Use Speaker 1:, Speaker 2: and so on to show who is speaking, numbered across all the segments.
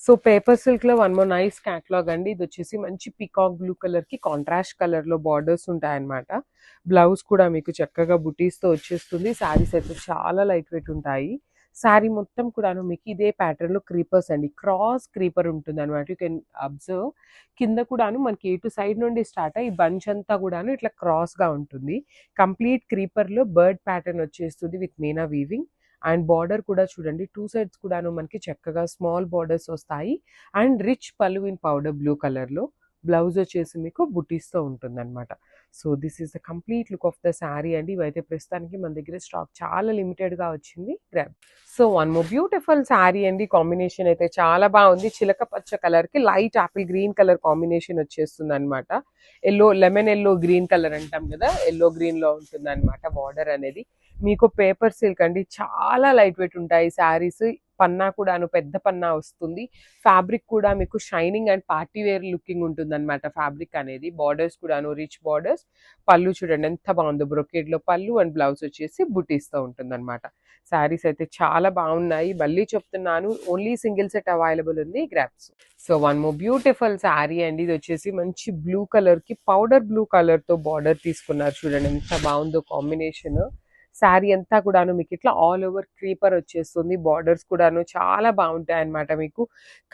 Speaker 1: So paper silk లో one more nice catalogue అండి. ఇది వచ్చేసి మంచి పీకాక్ బ్లూ కలర్ కి కాంట్రాస్ట్ కలర్ లో బార్డర్స్ ఉంటాయన్నమాట. బ్లౌజ్ కూడా మీకు చక్కగా బుటీస్ తో వచ్చేస్తుంది. శారీస్ అయితే చాలా లైట్ వెయిట్ ఉంటాయి. శారీ మొత్తం కూడాను మీకు ఇదే ప్యాటర్న్ లో క్రీపర్స్ అండి, క్రాస్ క్రీపర్ ఉంటుంది అనమాట. యూ కెన్ అబ్జర్వ్ కింద కూడాను మనకి ఎటు సైడ్ నుండి స్టార్ట్ అయ్యి బంచ్ అంతా కూడాను ఇట్లా క్రాస్ గా ఉంటుంది. కంప్లీట్ క్రీపర్ లో బర్డ్ ప్యాటర్న్ వచ్చేస్తుంది with Meena weaving. And border కూడా చూడండి, టూ సైడ్స్ కూడాను మనకి చక్కగా స్మాల్ బార్డర్స్ వస్తాయి. అండ్ రిచ్ పళ్ళు ఇన్ పౌడర్ బ్లూ కలర్ లో. బ్లౌజ్ వచ్చేసి మీకు బుటీస్ తో ఉంటుంది అనమాట. So this is the complete look of the sari అండి. ఇవైతే ప్రస్తుతానికి మన దగ్గర స్టాక్ చాలా లిమిటెడ్ గా వచ్చింది. Grab. So one more beautiful sari అండి. కాంబినేషన్ అయితే చాలా బాగుంది. చిలక పచ్చ కలర్ కి light apple green colour combination వచ్చేస్తుంది అనమాట. Yellow, lemon yellow green colour అంటాం కదా, ఎల్లో గ్రీన్ లో ఉంటుంది అనమాట బార్డర్ అనేది. మీకు పేపర్ సిల్క్ అండి, చాలా లైట్ వెయిట్ ఉంటాయి శారీస్. పన్నా కూడాను పెద్ద పన్నా వస్తుంది. ఫ్యాబ్రిక్ కూడా మీకు shining and party wear looking ఉంటుంది అనమాట ఫ్యాబ్రిక్ అనేది. బార్డర్స్ కూడాను రిచ్ బార్డర్స్. పళ్ళు చూడండి ఎంత బాగుందో, బ్రొకేడ్ లో పళ్ళు అండ్ బ్లౌజ్ వచ్చేసి బుటీస్ తో ఉంటుంది అనమాట. శారీస్ అయితే చాలా బాగున్నాయి. మళ్ళీ చెప్తున్నాను, ఓన్లీ సింగిల్ సెట్ అవైలబుల్ ఉంది. Grasp. So one more beautiful sari అండి. ఇది వచ్చేసి మంచి బ్లూ కలర్ కి పౌడర్ బ్లూ కలర్ తో బార్డర్ తీసుకున్నారు. చూడండి ఎంత బాగుందో కాంబినేషన్. శారీ అంతా కూడాను మీకు ఇట్లా ఆల్ ఓవర్ క్రీపర్ వచ్చేస్తుంది. బార్డర్స్ కూడాను చాలా బాగుంటాయి అనమాట. మీకు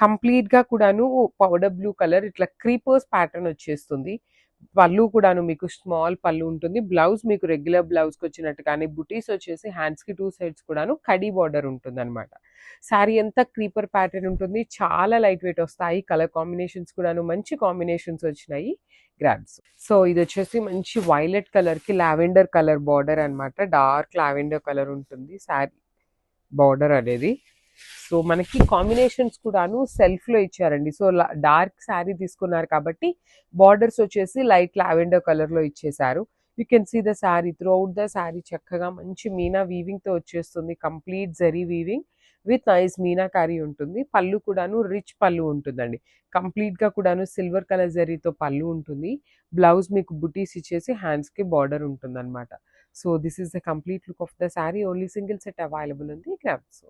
Speaker 1: కంప్లీట్ గా కూడాను పౌడర్ బ్లూ కలర్ ఇట్లా క్రీపర్స్ ప్యాటర్న్ వచ్చేస్తుంది. పళ్ళు కూడాను మీకు స్మాల్ పళ్ళు ఉంటుంది. బ్లౌజ్ మీకు రెగ్యులర్ బ్లౌజ్ కి వచ్చినట్టు కానీ బుటీస్ వచ్చేసి హ్యాండ్స్ కి టూ సైడ్స్ కూడాను కడీ బార్డర్ ఉంటుంది అనమాట. శారీ అంతా క్రీపర్ ప్యాటర్న్ ఉంటుంది. చాలా లైట్ వెయిట్ వస్తాయి. కలర్ కాంబినేషన్స్ కూడాను మంచి కాంబినేషన్స్ వచ్చినాయి. గ్రాబ్స్. సో ఇది వచ్చేసి మంచి వైలెట్ కలర్ కి లావెండర్ కలర్ బార్డర్ అనమాట. డార్క్ లావెండర్ కలర్ ఉంటుంది శారీ బార్డర్ అనేది. సో మనకి కాంబినేషన్స్ కూడాను సెల్ఫ్ లో ఇచ్చారండి. సో డార్క్ శారీ తీసుకున్నారు కాబట్టి బార్డర్స్ వచ్చేసి లైట్ లావెండర్ కలర్ లో ఇచ్చేసారు. You can see the sari, throughout the sari చక్కగా మంచి మీనా వీవింగ్ తో వచ్చేస్తుంది. Complete zari weaving with nice meenakari ఉంటుంది. పళ్ళు కూడాను రిచ్ పళ్ళు ఉంటుందండి. కంప్లీట్ గా కూడాను సిల్వర్ కలర్ జరీతో పళ్ళు ఉంటుంది. బ్లౌజ్ మీకు బుటీస్ ఇచ్చేసి హ్యాండ్స్ కి బార్డర్ ఉంటుంది అనమాట. So this is the complete look of the sari. Only single set available ఉంది. గ్రాబ్స్.